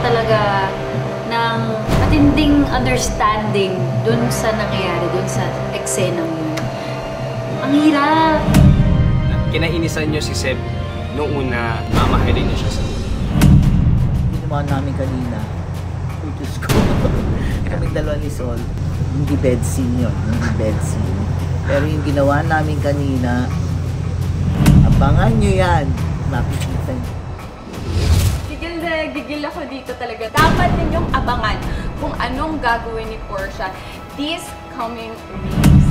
talaga ng matinding understanding dun sa nangyayari, dun sa eksenang yun. Ang hirap! Kinainisan niyo si Seb noong una, mamahalin niyo siya sa una. Ginawa namin kanina, Diyos ko, kami dalawa ni Sol, hindi bed scene yun, hindi bed scene. Pero yung ginawa namin kanina, abangan nyo yan, makikita nyo. Gigil na gigil ako dito talaga. Dapat ninyong abangan kung anong gagawin ni Portia this coming weeks.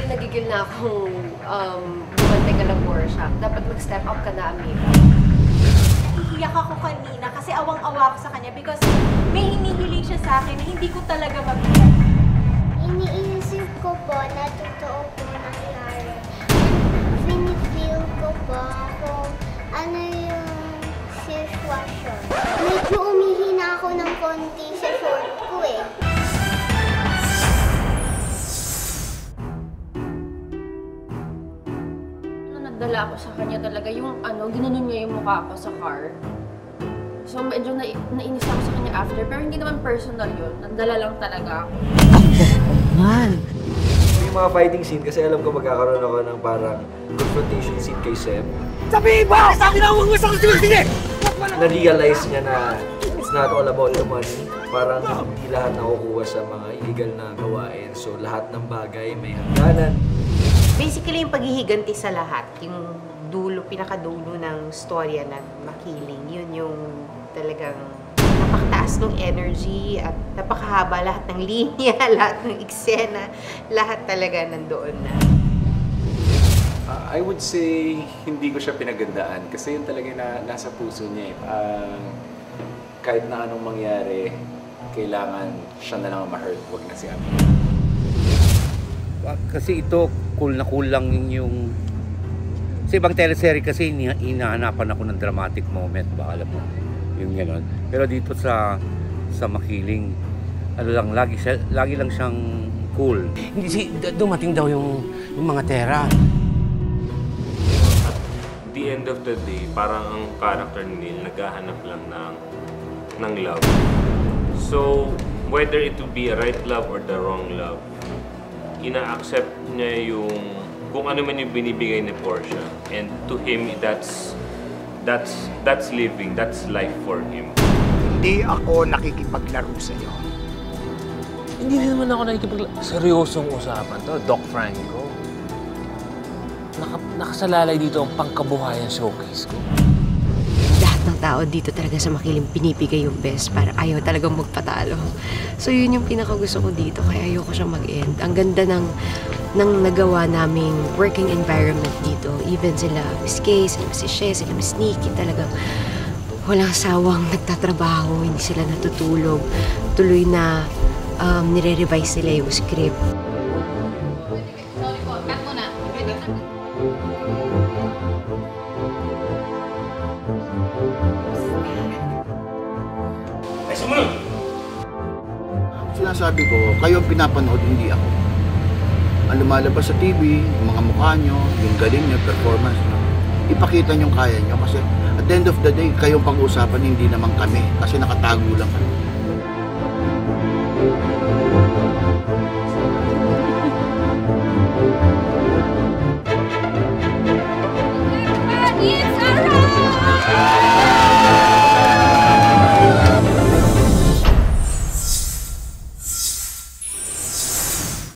Gigil na akong bumantay ka ng Portia. Dapat mag-step up ka na, Amira. Iiyak ako kanina kasi awang-awa ako sa kanya because may hinihiling siya sa akin na hindi ko talaga mabigyan. Iniisip ko po na totoo po nangyari. Pinipil ko po kung ano yung sitwasyon. Medyo umihina ako ng konti sa short ko eh. Nadala ako sa kanya talaga yung ginanon niya yung mukha ko sa car. So medyo nainis ako sa kanya after, pero hindi naman personal yun. Nadala lang talaga ako. Man! Yung mga fighting scene, kasi alam ko magkakaroon ako ng parang confrontation scene kay Seb. Sabihin ba? Sa akin ang umusok sa sige! Na-realize niya na it's not all about the money. Parang hindi lahat nakukuha sa mga illegal na gawain. So lahat ng bagay may hangganan. Basically, yung paghihiganti sa lahat, yung pinakadulo ng storya ng Makiling, yun yung talagang napakataas ng energy at napakahaba lahat ng linya, lahat ng eksena, lahat talaga nandoon na. I would say, hindi ko siya pinagandaan kasi yun talaga nasa puso niya eh. Kahit na anong mangyari, kailangan siya na lang ma-hurt, wag na si Ami. Kasi ito, cool lang yung... Sa ibang teleserye kasi hinahanapan ako ng dramatic moment, ba alam mo, yung gano'n. Pero dito sa Makiling, lagi lang siyang cool. Hindi dumating daw yung mga Tera. At the end of the day, parang ang character ni Neil naghahanap lang ng love. So, whether it would be a right love or the wrong love, ina-accept niya yung kung ano man yung binibigay ni Portia, and to him that's living, that's life for him. Hindi ako nakikipaglaro sa'yo. Hindi naman ako nakikipaglaro. Seryosong usapan to, Doc Franco. Nakasalalay dito ang pangkabuhayan showcase ko. Lahat ng tao dito talaga sa Makiling pinipigay yung best para ayaw talagang magpatalo. So yun yung pinakagusto ko dito, kaya ayoko siya mag-end. Ang ganda ng nagawa naming working environment dito. Even sila Miss Kay, sila Miss She, sila Miss Nikki, talagang walang sawang nagtatrabaho, hindi sila natutulog. Tuloy na nire-revise nila yung script. Sorry po, cut mo na. Ay, sumunod! Sinasabi ko, kayo ang pinapanood, hindi ako. Ang lumalabas sa TV, yung mga mukha nyo, yung galing nyo, performance nyo, ipakita nyo kaya nyo kasi at the end of the day, kayong pag-uusapan, hindi naman kami kasi nakatago lang kami.